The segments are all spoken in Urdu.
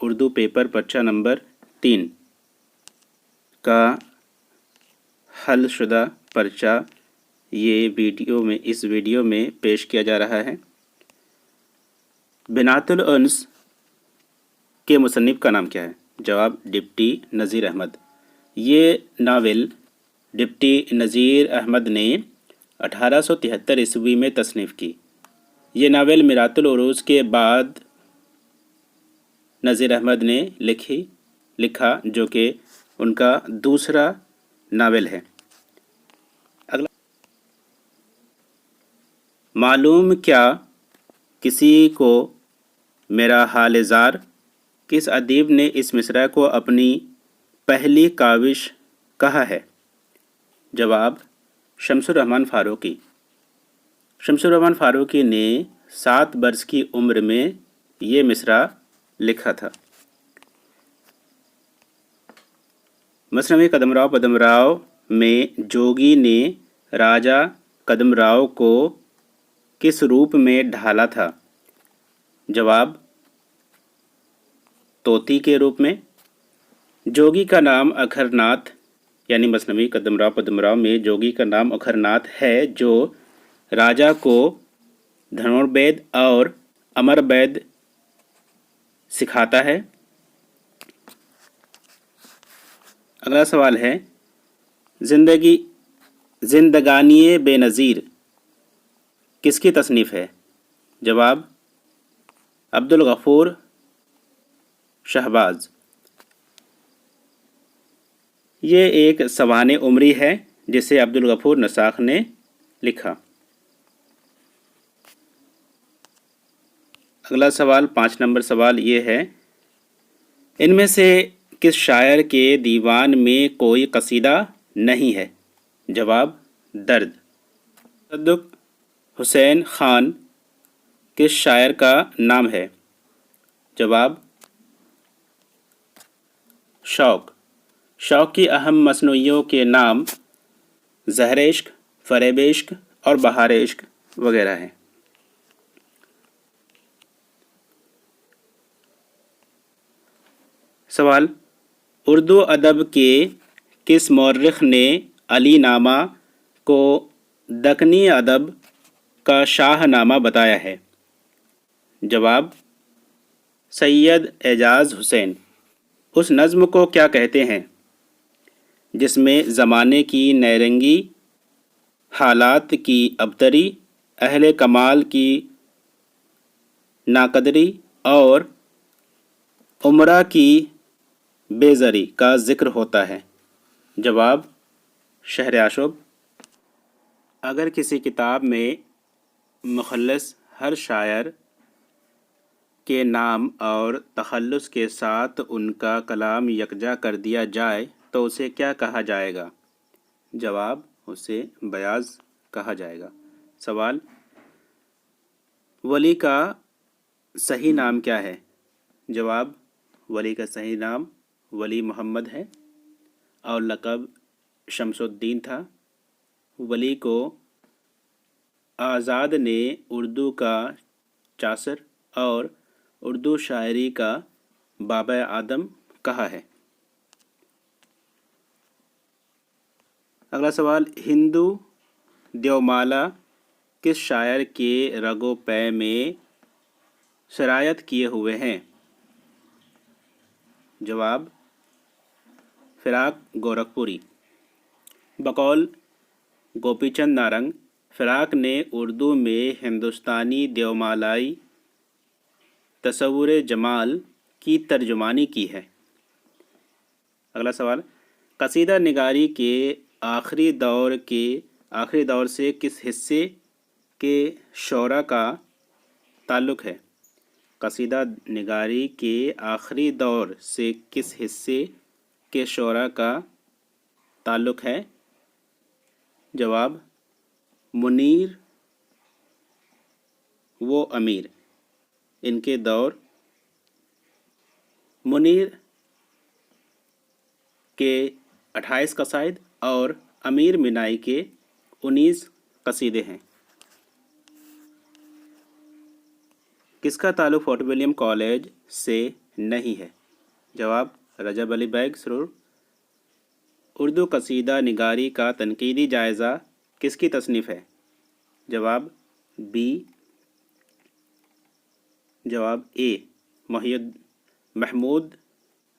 اردو پیپر پرچہ نمبر 3 کا حل شدہ پرچہ اس ویڈیو میں پیش کیا جا رہا ہے۔ بنات الانس کے مصنف کا نام کیا ہے؟ جواب ڈپٹی نذیر احمد۔ یہ ناول ڈپٹی نذیر احمد نے 1873 عیسوی میں تصنیف کی۔ یہ ناول میرات العروس کے بعد نذیر احمد نے لکھا جو کہ ان کا دوسرا ناول ہے۔ اگلا، معلوم کیا کسی کو میرا حال زار، کس ادیب نے اس مصرع کو اپنی پہلی کاوش کہا ہے؟ جواب شمس الرحمن فاروقی۔ شمس الرحمن فاروقی نے 7 برس کی عمر میں یہ مصرع لکھا تھا۔ مثنوی قدمرao پدمرao میں جوگی نے راجا قدمرao کو کس روپ میں ڈھالا تھا؟ جواب طوطی کے روپ میں۔ جوگی کا نام اکھرناتھ، یعنی مثنوی قدمرao پدمرao میں جوگی کا نام اکھرناتھ ہے جو راجا کو دھنوروید اور امر وید سکھاتا ہے۔ اگلا سوال ہے، زندگانی بے نظیر کس کی تصنیف ہے؟ جواب عبدالغفور شہباز۔ یہ ایک سوانح عمری ہے جسے عبدالغفور نساخ نے لکھا۔ اگلا سوال 5 نمبر سوال یہ ہے، ان میں سے کس شاعر کے دیوان میں کوئی قصیدہ نہیں ہے؟ جواب درد۔ تصدق حسین خان کس شاعر کا نام ہے؟ جواب شوق۔ شوق کی اہم مصنوعیوں کے نام زہر عشق، فریب عشق اور بہار عشق وغیرہ ہیں۔ سوال، اردو ادب کے کس مورخ نے علی نامہ کو دکنی ادب کا شاہ نامہ بتایا ہے؟ جواب سید اعجاز حسین۔ اس نظم کو کیا کہتے ہیں جس میں زمانے کی نیرنگی، حالات کی ابتری، اہل کمال کی ناقدری اور امراء کی بیزاری کا ذکر ہوتا ہے؟ جواب شہر آشوب۔ اگر کسی کتاب میں مخلص ہر شاعر کے نام اور تخلص کے ساتھ ان کا کلام یکجا کر دیا جائے تو اسے کیا کہا جائے گا؟ جواب اسے بیاض کہا جائے گا۔ سوال، ولی کا صحیح نام کیا ہے؟ جواب ولی کا صحیح نام ولی محمد ہے اور لقب شمس الدین تھا۔ ولی کو آزاد نے اردو کا چاصر اور اردو شاعری کا بابا آدم کہا ہے۔ اگلا سوال، ہندو دیومالا کس شاعر کے رگ و پے میں سرایت کیے ہوئے ہیں؟ جواب فراق گورکھپوری۔ بقول گوپی چند نارنگ، فراق نے اردو میں ہندوستانی دیومالائی تصور جمال کی ترجمانی کی ہے۔ اگلا سوال، قصیدہ نگاری کے آخری دور سے کس حصے کے شعراء کا تعلق ہے؟ قصیدہ نگاری کے آخری دور سے کس حصے کے شعراء کا تعلق ہے؟ جواب منیر و امیر۔ ان کے دور منیر کے 28 قصائد اور امیر مینائی کے 19 قصیدے ہیں۔ کس کا تعلق فورٹ ولیم کالج سے نہیں ہے؟ جواب رجب علی بیگ سرور۔ اردو قصیدہ نگاری کا تنقیدی جائزہ کس کی تصنیف ہے؟ جواب بی، جواب اے محمود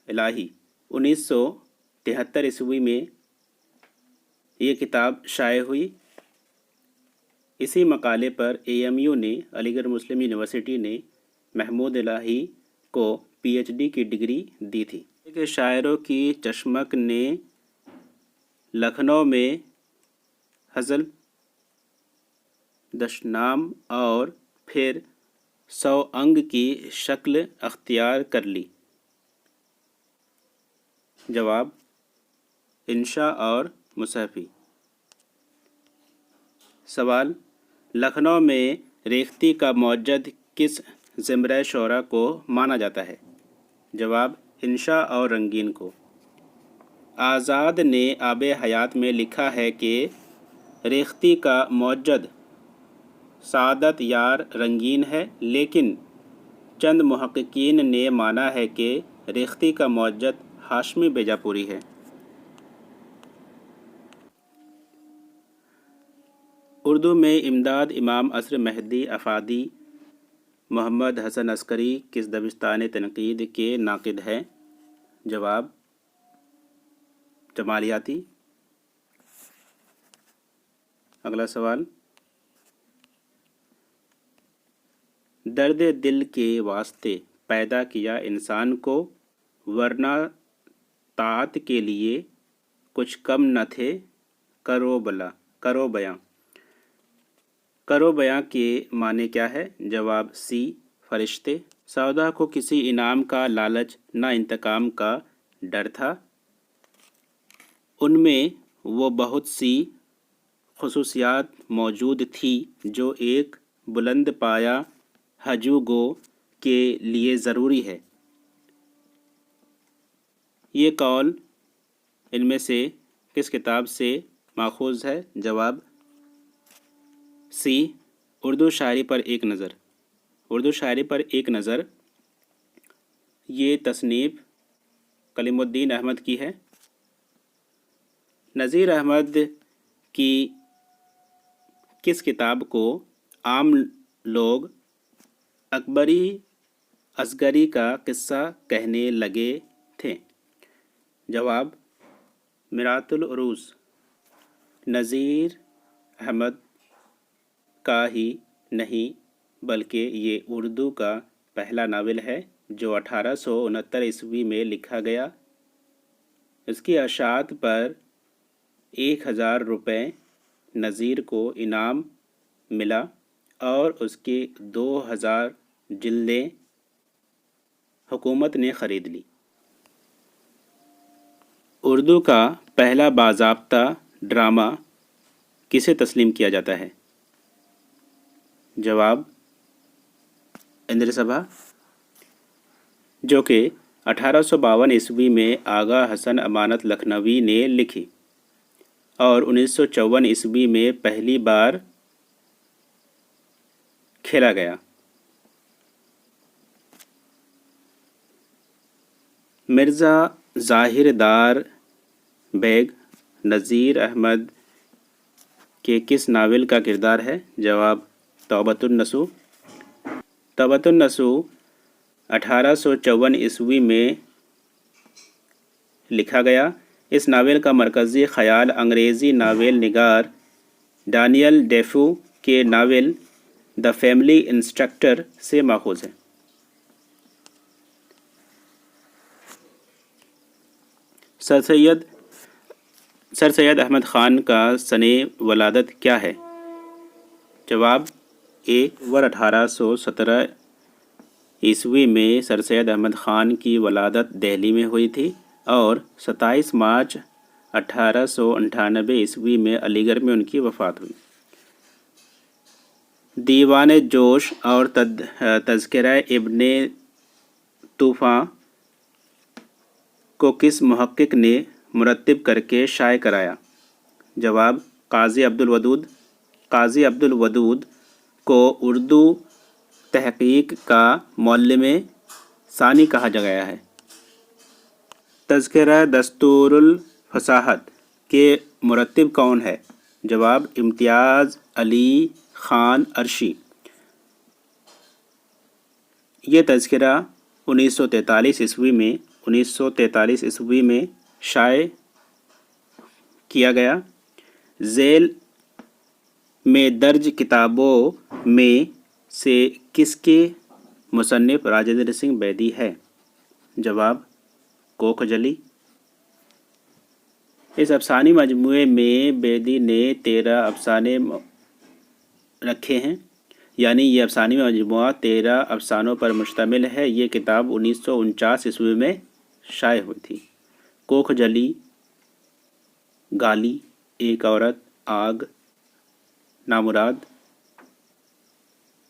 الہی۔ 1973 عیسوی میں یہ کتاب شائع ہوئی۔ اسی مقالے پر اے ایم یو نے، علی گڑھ مسلم یونیورسٹی نے محمود الہی کو پی ایچ ڈی کی ڈگری دی تھی۔ کہ شاعروں کی چشمک نے لکھنؤ میں ہزل، دشنام اور پھر سوانگ کی شکل اختیار کر لی۔ جواب انشا اور مصحفی۔ سوال، لکھنؤ میں ریختہ کا موجد کس زمرہ شعراء کو مانا جاتا ہے؟ جواب انشا اور رنگین کو۔ آزاد نے آب حیات میں لکھا ہے کہ ریختہ کا موجد سعادت یار رنگین ہے، لیکن چند محققین نے مانا ہے کہ ریختہ کا موجد ہاشمی بیجاپوری ہے۔ اردو میں امداد امام عصر مہدی افادی محمد حسن عسکری کس دبستان تنقید کے ناقد ہیں؟ جواب جمالیاتی۔ اگلا سوال، درد دل کے واسطے پیدا کیا انسان کو، ورنہ طاعت کے لیے کچھ کم نہ تھے کرو بیاں۔ کرو بیاں کے معنی کیا ہے؟ جواب سی، فرشتے۔ سودا کو کسی انعام کا لالچ نہ انتقام کا ڈر تھا، ان میں وہ بہت سی خصوصیات موجود تھی جو ایک بلند پایہ ہجو گو کے لیے ضروری ہے۔ یہ قول ان میں سے کس کتاب سے ماخوذ ہے؟ جواب سی، اردو شاعری پر ایک نظر۔ اردو شاعری پر ایک نظر یہ تصنیف کلیم الدین احمد کی ہے۔ نذیر احمد کی کس کتاب کو عام لوگ اکبری اصغری کا قصہ کہنے لگے تھے؟ جواب مرآت العروض۔ نذیر احمد کا ہی نہیں بلکہ یہ اردو کا پہلا ناول ہے جو 1869 عیسوی میں لکھا گیا۔ اس کی اشاعت پر 1000 روپے نذیر کو انعام ملا اور اس کی 2000 جلدیں حکومت نے خرید لی۔ اردو کا پہلا باضابطہ ڈرامہ کسے تسلیم کیا جاتا ہے؟ جواب اندر سبھا، جو کہ 1852 عیسوی میں آغا حسن امانت لکھنوی نے لکھی اور 1954 عیسوی میں پہلی بار کھیلا گیا۔ مرزا ظاہر دار بیگ نذیر احمد کے کس ناول کا کردار ہے؟ جواب توبۃ النصوح۔ توبۃ النصوح 1854 عیسوی میں لکھا گیا۔ اس ناول کا مرکزی خیال انگریزی ناول نگار ڈانیل ڈیفو کے ناول دی فیملی انسٹرکٹر سے ماخوذ ہے۔ سر سید احمد خان کا سنِ ولادت کیا ہے؟ جواب اے، اکتوبر 1817 عیسوی میں سر سید احمد خان کی ولادت دہلی میں ہوئی تھی اور 27 مارچ 1898 عیسوی میں علی گڑھ میں ان کی وفات ہوئی۔ دیوان جوش اور تذکرہ ابن طوفان کو کس محقق نے مرتب کر کے شائع کرایا؟ جواب قاضی عبد الودود۔ قاضی عبد الودود کو اردو تحقیق کا معلم ثانی کہا گیا ہے؟ تذکرہ دستور الفصاحت کے مرتب کون ہے؟ جواب امتیاز علی خان عرشی۔ یہ تذکرہ 1943 عیسوی میں شائع کیا گیا۔ ذیل میں درج کتابوں میں سے کس کے مصنف راجندر سنگھ بیدی ہے؟ جواب کوکھ جلی۔ اس افسانوی مجموعے میں بیدی نے 13 افسانے رکھے ہیں، یعنی یہ افسانوی مجموعہ 13 افسانوں پر مشتمل ہے۔ یہ کتاب 1949 عیسوی میں شائع ہوئی تھی۔ کوکھ جلی، گالی، ایک عورت، آگ، نامراد،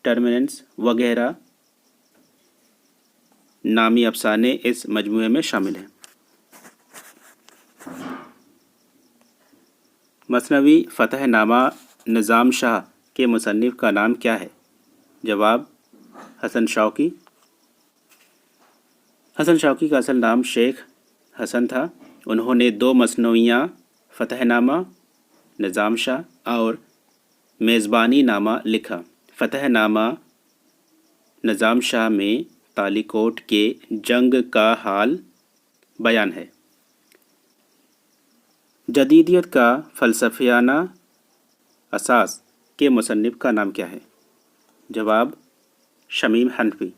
ٹرمننس وغیرہ نامی افسانے اس مجموعے میں شامل ہیں۔ مثنوی فتح نامہ نظام شاہ کے مصنف کا نام کیا ہے؟ جواب حسن شوقی۔ حسن شوقی کا اصل نام شیخ حسن تھا۔ انہوں نے 2 مثنویاں فتح نامہ نظام شاہ اور میزبانی نامہ لکھا۔ فتح نامہ نظام شاہ میں تالی کوٹ کے جنگ کا حال بیان ہے۔ جدیدیت کا فلسفیانہ اساس کے مصنف کا نام کیا ہے؟ جواب شمیم حنفی۔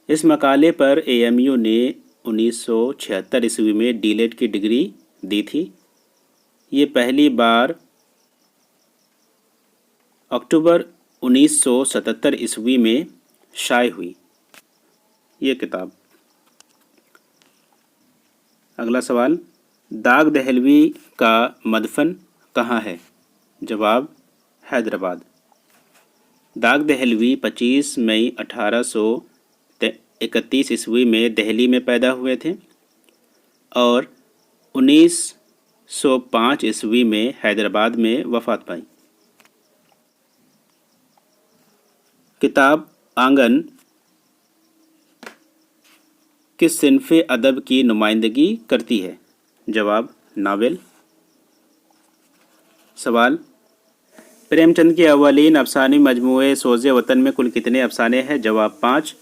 اس مقالے پر AMU نے 1976 عیسوی میں D.Litt کی ڈگری دی تھی۔ یہ پہلی بار اکتوبر 1977 عیسوی میں شائع ہوئی یہ کتاب۔ اگلا سوال، داغ دہلوی کا مدفن کہاں ہے؟ جواب حیدرآباد۔ داغ دہلوی 25 مئی 1831 عیسوی میں دہلی میں پیدا ہوئے تھے اور 1905 عیسوی میں حیدرآباد میں وفات پائی۔ کتاب آنگن کس صنف ادب کی نمائندگی کرتی ہے؟ جواب ناول۔ سوال، پریم چند کے اولین افسانوی مجموعے سوز وطن میں کل کتنے افسانے ہیں؟ جواب 5۔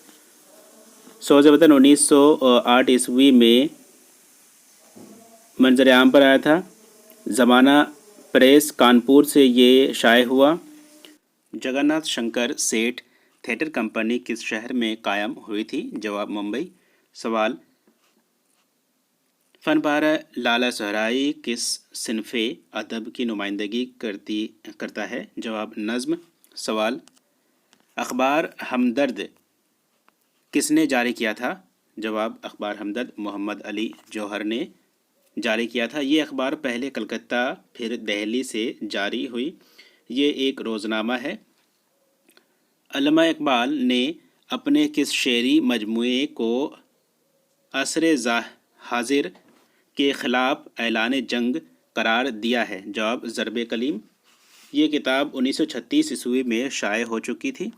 سوز وطن 1908 عیسوی میں منظر عام پر آیا تھا۔ زمانہ پریس کانپور سے یہ شائع ہوا۔ جگن ناتھ شنکر سیٹھ تھیٹر کمپنی کس شہر میں قائم ہوئی تھی؟ جواب ممبئی۔ سوال، فن پارہ لالہ سہرائی کس صنف ادب کی نمائندگی کرتا ہے؟ جواب نظم۔ سوال، اخبار ہمدرد کس نے جاری کیا تھا؟ جواب اخبار ہمدرد محمد علی جوہر نے جاری کیا تھا۔ یہ اخبار پہلے کلکتہ پھر دہلی سے جاری ہوئی۔ یہ ایک روزنامہ ہے۔ علامہ اقبال نے اپنے کس شعری مجموعے کو عصر حاضر کے خلاف اعلان جنگ قرار دیا ہے؟ جواب ضرب کلیم۔ یہ کتاب 1936 عیسوی میں شائع ہو چکی تھی۔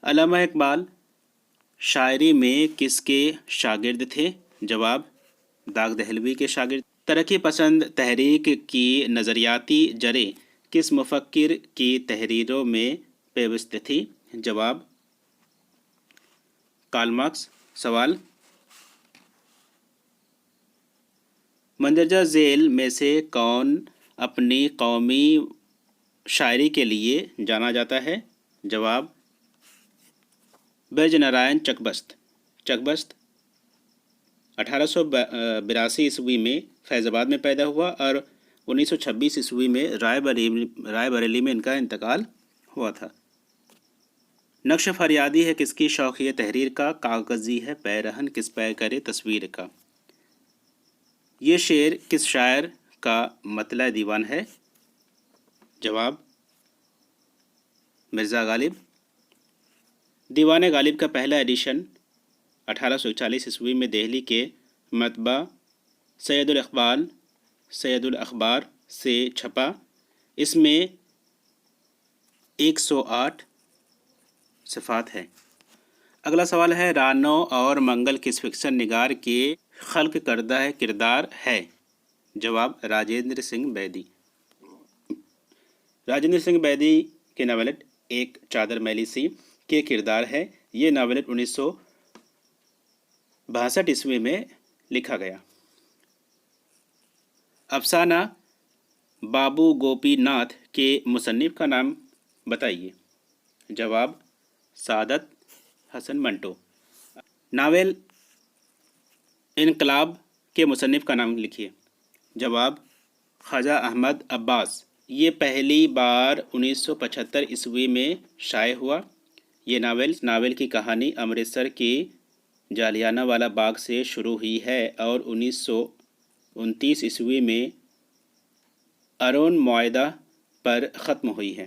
علامہ اقبال شاعری میں کس کے شاگرد تھے؟ جواب داغ دہلوی کے شاگرد۔ ترقی پسند تحریک کی نظریاتی جڑیں کس مفکر کی تحریروں میں پیوست تھی؟ جواب کارل مارکس۔ سوال، مندرجہ ذیل میں سے کون اپنی قومی شاعری کے لیے جانا جاتا ہے؟ جواب برج نارائن چک بست 1882 عیسوی میں فیض آباد میں پیدا ہوا اور 1926 عیسوی میں رائے بریلی میں ان کا انتقال ہوا تھا۔ نقش فریادی ہے کس کی شوقیہ تحریر کا؟ کاغذی ہے پیرہن کس پہ کرے تصویر کا۔ یہ شعر کس شاعر کا مطلع دیوان ہے؟ جواب مرزا غالب۔ دیوان غالب کا پہلا ایڈیشن 1841 عیسوی میں دہلی کے مطبع سید الاخبار سے چھپا۔ اس میں 108 صفات ہے۔ اگلا سوال ہے رانو اور منگل کس فکشن نگار کے خلق کردہ کردار ہے؟ جواب راجندر سنگھ بیدی۔ راجندر سنگھ بیدی کے ناولٹ ایک چادر میلی سی کے کردار ہے۔ یہ ناولٹ 1962 عیسوی میں لکھا گیا۔ افسانہ بابو گوپی ناتھ کے مصنف کا نام بتائیے۔ جواب سعادت حسن منٹو۔ ناول انقلاب کے مصنف کا نام لکھیے۔ جواب خواجہ احمد عباس۔ یہ پہلی بار 1975 عیسوی میں شائع ہوا۔ یہ ناول کی کہانی امرتسر کی جالیانہ والا باغ سے شروع ہوئی ہے اور 1929 عیسوی میں ارون معاہدہ پر ختم ہوئی ہے۔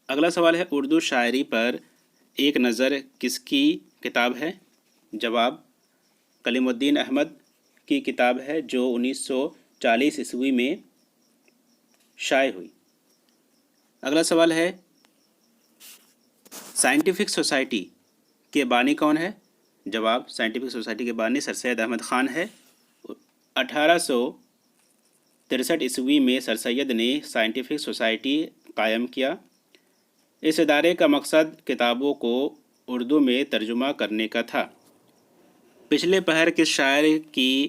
اگلا سوال ہے اردو شاعری پر ایک نظر کس کی کتاب ہے؟ جواب کلیم الدین احمد کی کتاب ہے جو 1940 عیسوی میں شائع ہوئی۔ اگلا سوال ہے سائنٹیفک سوسائٹی کے بانی کون ہے؟ جواب سائنٹیفک سوسائٹی کے بانی سر سید احمد خان ہے۔ 1863 عیسوی میں سر سید نے سائنٹیفک سوسائٹی قائم کیا۔ اس ادارے کا مقصد کتابوں کو اردو میں ترجمہ کرنے کا تھا۔ پچھلے پہر کس شاعر کی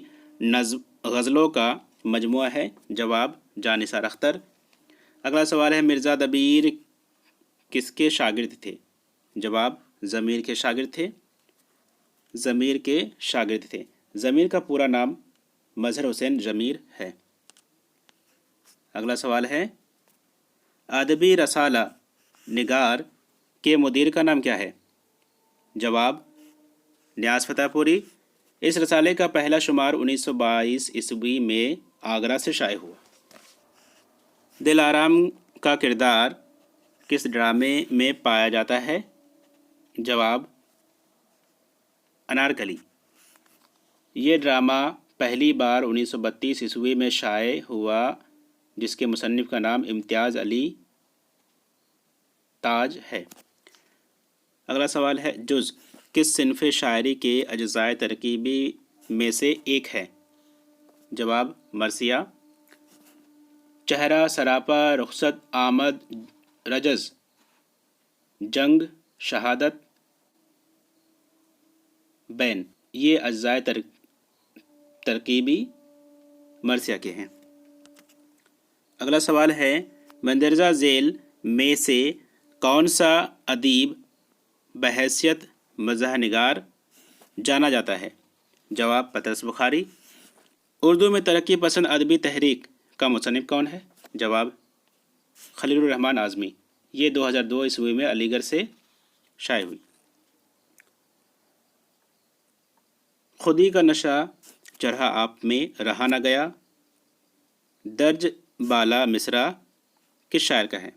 غزلوں کا مجموعہ ہے؟ جواب جاں نثار اختر۔ اگلا سوال ہے مرزا دبیر کس کے شاگرد تھے؟ جواب ضمیر کے شاگرد تھے۔ ضمیر کا پورا نام مظہر حسین ضمیر ہے۔ اگلا سوال ہے ادبی رسالہ نگار کے مدیر کا نام کیا ہے؟ جواب نیاز فتح پوری۔ اس رسالے کا پہلا شمار 1922 عیسوی میں آگرہ سے شائع ہوا۔ دل آرام کا کردار کس ڈرامے میں پایا جاتا ہے؟ جواب انارکلی۔ یہ ڈرامہ پہلی بار 1932 عیسوی میں شائع ہوا جس کے مصنف کا نام امتیاز علی تاج ہے۔ اگلا سوال ہے جز کس صنف شاعری کے اجزائے ترکیبی میں سے ایک ہے؟ جواب مرثیہ۔ چہرہ، سراپا، رخصت، آمد، رجز، جنگ، شہادت، بین، یہ اجزائے ترکیبی مرثیہ کے ہیں۔ اگلا سوال ہے مندرجہ ذیل میں سے کون سا ادیب بحیثیت مزاح نگار جانا جاتا ہے؟ جواب پطرس بخاری۔ اردو میں ترقی پسند ادبی تحریک کا مصنف کون ہے؟ جواب خلیل الرحمن اعظمی۔ یہ 2002 عیسوی میں علی گڑھ سے شائع ہوئی۔ خودی کا نشہ چڑھا آپ میں رہا نہ گیا درج بالا مصرع کس شاعر کا ہے؟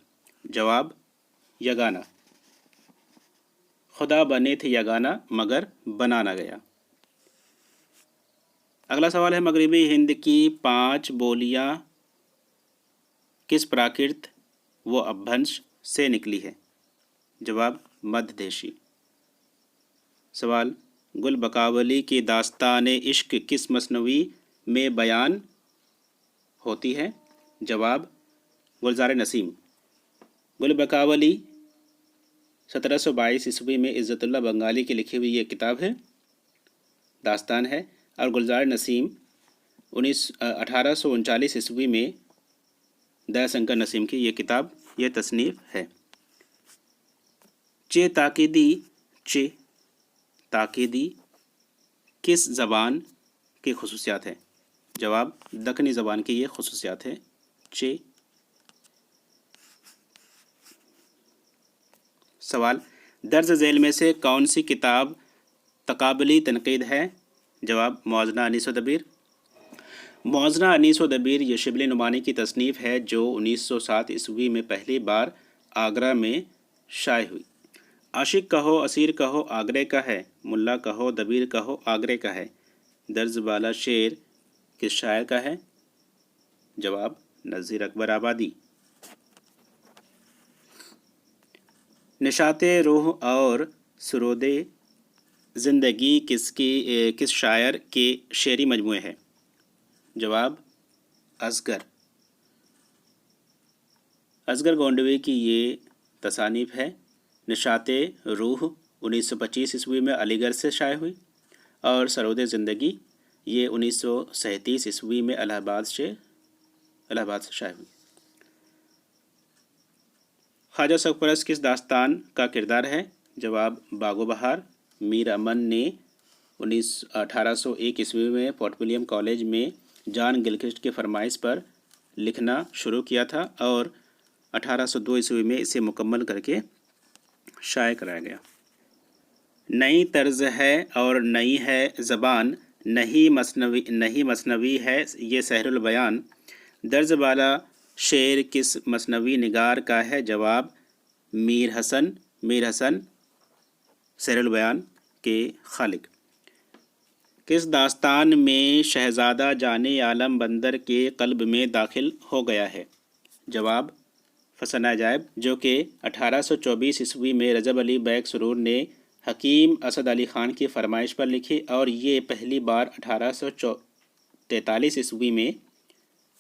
جواب یگانہ۔ خدا بنے تھے یگانہ مگر بنا نہ گیا۔ اگلا سوال ہے مغربی ہند کی 5 بولیاں کس پراکرت و اپبھرنش سے نکلی ہے؟ جواب مدھ دیشی۔ سوال گل بکاولی کی داستان عشق کس مثنوی میں بیان ہوتی ہے؟ جواب گلزار نسیم۔ گل بکاولی 1722 عیسوی میں عزت اللہ بنگالی کی لکھی ہوئی یہ کتاب ہے، داستان ہے، اور گلزار نسیم 1839 عیسوی میں دیا شنکر نسیم کی یہ کتاب، یہ تصنیف ہے۔ چ تاکیدی کس زبان کی خصوصیات ہے؟ جواب دکنی زبان کی یہ خصوصیات ہے۔ چ سوال درج ذیل میں سے کون سی کتاب تقابلی تنقید ہے؟ جواب موازنہ انیس و دبیر۔ موازنہ انیس و دبیر یہ شبلی نعمانی کی تصنیف ہے جو 1907 عیسوی میں پہلی بار آگرہ میں شائع ہوئی۔ عاشق کہو اسیر کہو آگرے کا ہے، ملا کہو دبیر کہو آگرے کا ہے، درج بالا شعر کس شاعر کا ہے؟ جواب نذیر اکبر آبادی۔ نشاط روح اور سرود زندگی کس شاعر کے شعری مجموعے ہے؟ جواب اصغر گونڈوی کی یہ تصانیف ہے۔ نشاط روح 1925 عیسوی میں علی گڑھ سے شائع ہوئی، اور سرود زندگی یہ 1937 عیسوی میں الہ آباد سے شائع ہوئی۔ خواجہ سرپرست کس داستان کا کردار ہے؟ جواب باغ و بہار۔ میر امن نے 1801 عیسوی میں فورٹ ولیم کالج میں جان گلکرسٹ کی فرمائش پر لکھنا شروع کیا تھا، اور 1802 عیسوی میں اسے مکمل کر کے شائع کرایا گیا۔ نئی طرز ہے اور نئی ہے زبان، نہیں مثنوی ہے یہ سحر البیان، درج بالا شعر کس مثنوی نگار کا ہے؟ جواب میر حسن سحر البیان کے خالق۔ کس داستان میں شہزادہ جان عالم بندر کے قلب میں داخل ہو گیا ہے؟ جواب فسانہ عجائب، جو کہ 1824 عیسوی میں رجب علی بیگ سرور نے حکیم اسد علی خان کی فرمائش پر لکھی، اور یہ پہلی بار 1843 عیسوی میں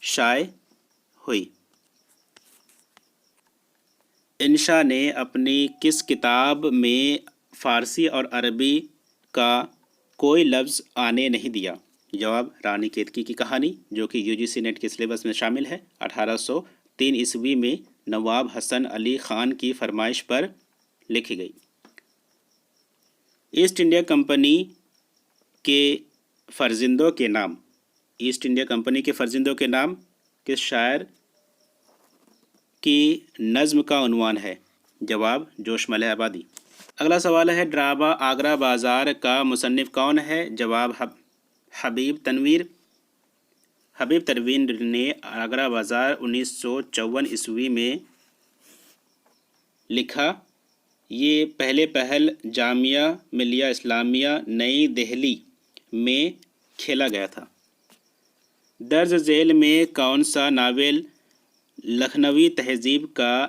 شائع ہوئی۔ انشا نے اپنی کس کتاب میں فارسی اور عربی کا کوئی لفظ آنے نہیں دیا؟ جواب رانی کیتکی کی کہانی، جو کہ UGC نیٹ کے سلیبس میں شامل ہے۔ 1803 عیسوی میں نواب حسن علی خان کی فرمائش پر لکھی گئی۔ ایسٹ انڈیا کمپنی کے فرزندوں کے نام کس شاعر کی نظم کا عنوان ہے؟ جواب جوش ملک آبادی۔ اگلا سوال ہے، ڈرامہ آگرہ بازار کا مصنف کون ہے؟ جواب حبیب تنویر نے آگرہ بازار 1954 عیسوی میں لکھا۔ یہ پہلے پہل جامعہ ملیہ اسلامیہ نئی دہلی میں کھیلا گیا تھا۔ درج ذیل میں کون سا ناول لکھنوی تہذیب کا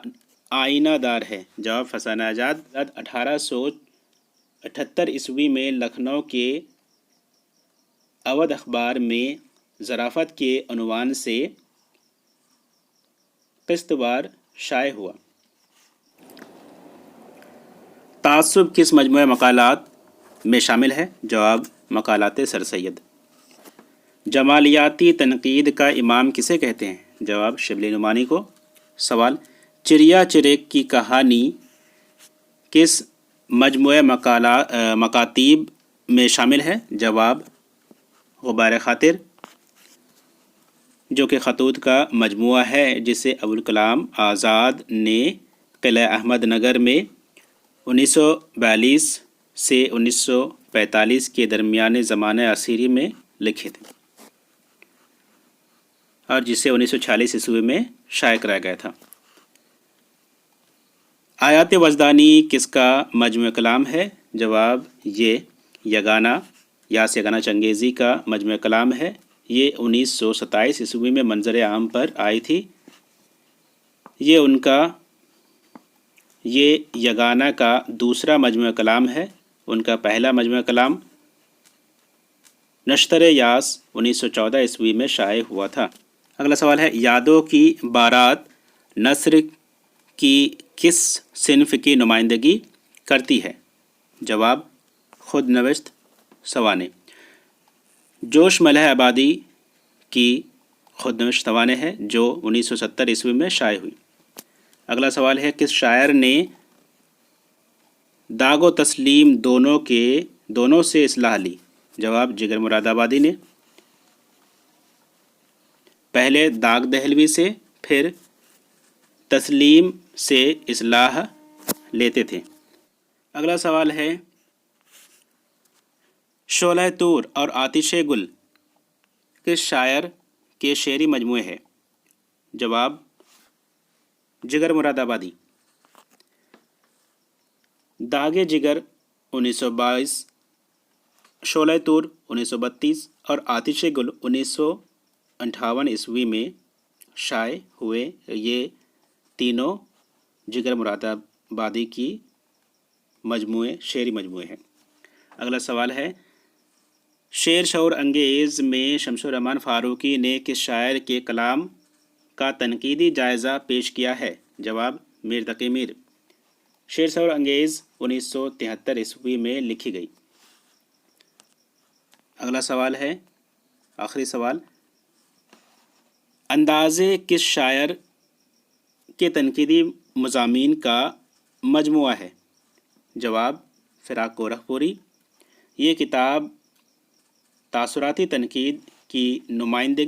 آئینہ دار ہے؟ جواب فسانہ اعجاز۔ 1878 عیسوی میں لکھنؤ کے اودھ اخبار میں ظرافت کے عنوان سے قسط وار شائع ہوا۔ تعصب کس مجموعہ مقالات میں شامل ہے؟ جواب مقالات سر سید۔ جمالیاتی تنقید کا امام کسے کہتے ہیں؟ جواب شبلی نعمانی کو۔ سوال، چڑیا چریک کی کہانی کس مجموعہ مکاتیب میں شامل ہے؟ جواب غبار خاطر، جو کہ خطوط کا مجموعہ ہے جسے ابوالکلام آزاد نے قلعہ احمد نگر میں 1942 سے 1945 کے درمیان زمانہ عسیری میں لکھے تھے، اور جسے 1946 عیسوی میں شائع کرایا گیا تھا۔ آیات وجدانی کس کا مجموعہ کلام ہے؟ جواب یہ یاس یگانہ چنگیزی کا مجموعہ کلام ہے۔ یہ 1927 عیسوی میں منظر عام پر آئی تھی۔ یہ یگانہ کا دوسرا مجموعہ کلام ہے۔ ان کا پہلا مجموعہ کلام نشتر یاس 1914 عیسوی میں شائع ہوا تھا۔ اگلا سوال ہے، یادوں کی بارات نثر کی کس صنف کی نمائندگی کرتی ہے؟ جواب خود نوشت سوانح۔ جوش ملک آبادی کی خود نوشت سوانح ہے، جو 1970 عیسوی میں شائع ہوئی۔ اگلا سوال ہے، کس شاعر نے داغ و تسلیم دونوں سے اصلاح لی؟ جواب جگر مراد آبادی نے۔ پہلے داغ دہلوی سے، پھر تسلیم سے اصلاح لیتے تھے۔ اگلا سوال ہے، شعلہ طور اور آتش گل کس شاعر کے شعری مجموعے ہے؟ جواب جگر مراد آبادی۔ داغ جگر 1922، شعلہ طور 1932 اور آتش گل 1958 عیسوی میں شائع ہوئے۔ یہ تینوں جگر مراد آبادی کی شعری مجموعے ہیں۔ اگلا سوال ہے، شعر شعور انگیز میں شمس الرحمن فاروقی نے کس شاعر کے کلام کا تنقیدی جائزہ پیش کیا ہے؟ جواب، میر تقی میر۔ شعر شعور انگیز 1973 عیسوی میں لکھی گئی۔ اگلا سوال ہے، آخری سوال، اندازے کس شاعر کے تنقیدی مضامین کا مجموعہ ہے؟ جواب، فراق گورکھ پوری۔ یہ کتاب تاثراتی تنقید کی نمائندگی